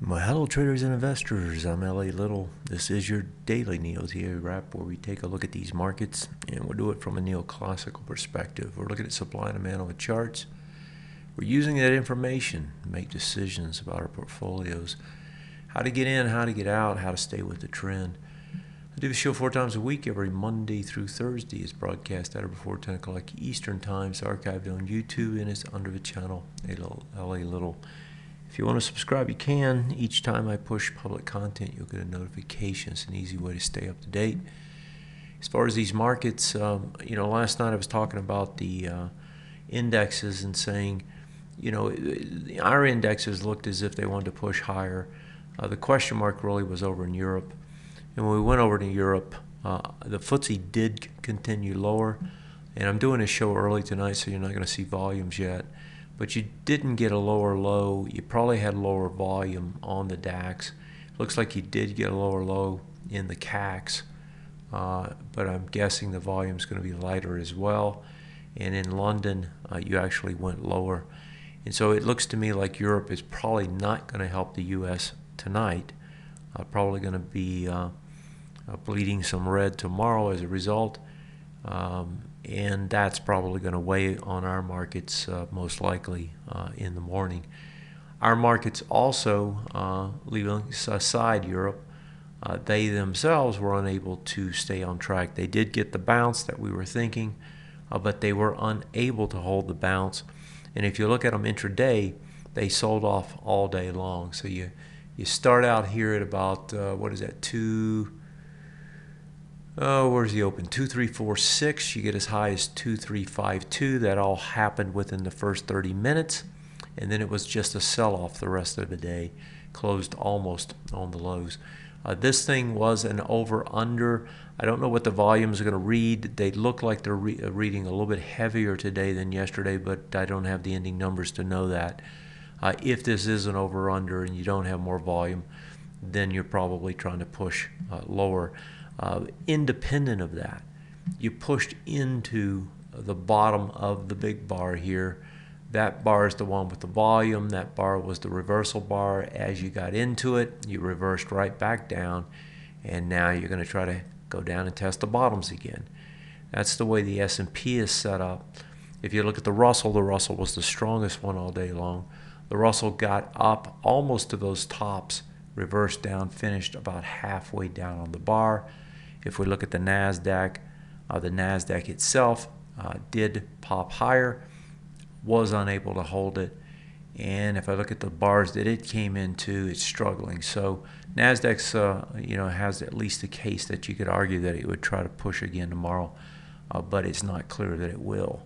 Well, hello traders and investors. I'm LA Little. This is your daily NeoTA wrap where we take a look at these markets and we'll do it from a neoclassical perspective. We're looking at supply and demand on the charts. We're using that information to make decisions about our portfolios, how to get in, how to get out, how to stay with the trend. I do the show 4 times a week, every Monday through Thursday. It's broadcast at or before 10 o'clock Eastern Time. It's archived on YouTube and it's under the channel LA Little. If you want to subscribe, you can. Each time I push public content, you'll get a notification. It's an easy way to stay up to date. As far as these markets, last night I was talking about the indexes and saying, our indexes looked as if they wanted to push higher. The question mark really was over in Europe. And when we went over to Europe, the FTSE did continue lower. And I'm doing a show early tonight, so you're not going to see volumes yet. But you didn't get a lower low. You probably had lower volume on the DAX. Looks like you did get a lower low in the CACs, but I'm guessing the volume is going to be lighter as well. And in London, you actually went lower. And so it looks to me like Europe is probably not going to help the U.S. tonight. Probably going to be bleeding some red tomorrow as a result. And that's probably going to weigh on our markets most likely in the morning. Our markets also, leaving aside Europe, they themselves were unable to stay on track. They did get the bounce that we were thinking, but they were unable to hold the bounce. And if you look at them intraday, they sold off all day long. So you start out here at about, where's the open? 2346. You get as high as 2352. That all happened within the first 30 minutes. And then it was just a sell-off the rest of the day. Closed almost on the lows. This thing was an over-under. I don't know what the volumes are going to read. They look like they're reading a little bit heavier today than yesterday, but I don't have the ending numbers to know that. If this is an over-under and you don't have more volume, then you're probably trying to push lower. Independent of that, you pushed into the bottom of the big bar here. That bar is the one with the volume. That bar was the reversal bar. As you got into it, you reversed right back down, and now you're going to try to go down and test the bottoms again. That's the way the S&P is set up. If you look at the Russell was the strongest one all day long. The Russell got up almost to those tops, reversed down, finished about halfway down on the bar. If we look at the NASDAQ itself did pop higher, was unable to hold it. And if I look at the bars that it came into, it's struggling. So NASDAQ's has at least a case that you could argue that it would try to push again tomorrow, but it's not clear that it will.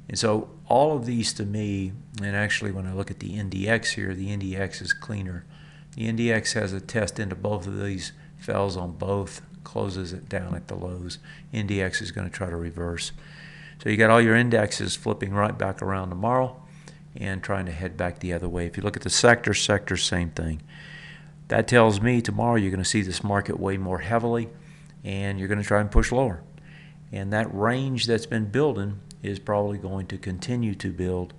And so all of these to me, and actually when I look at the NDX here, the NDX is cleaner. The NDX has a test into both of these, fails on both, closes it down at the lows. NDX is going to try to reverse. So you got all your indexes flipping right back around tomorrow and trying to head back the other way. If you look at the sector, same thing. That tells me tomorrow you're going to see this market weigh more heavily and you're going to try and push lower. And that range that's been building is probably going to continue to build.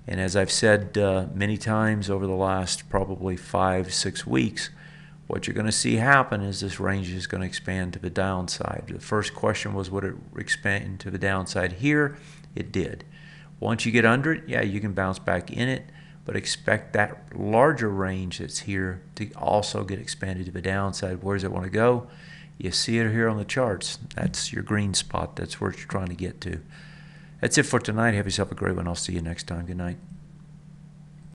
And as I've said many times over the last probably 5-6 weeks, what you're going to see happen is this range is going to expand to the downside. The first question was, would it expand to the downside here? It did. Once you get under it, yeah, you can bounce back in it, but expect that larger range that's here to also get expanded to the downside. Where does it want to go? You see it here on the charts. That's your green spot. That's where it's trying to get to. That's it for tonight. Have yourself a great one. I'll see you next time. Good night.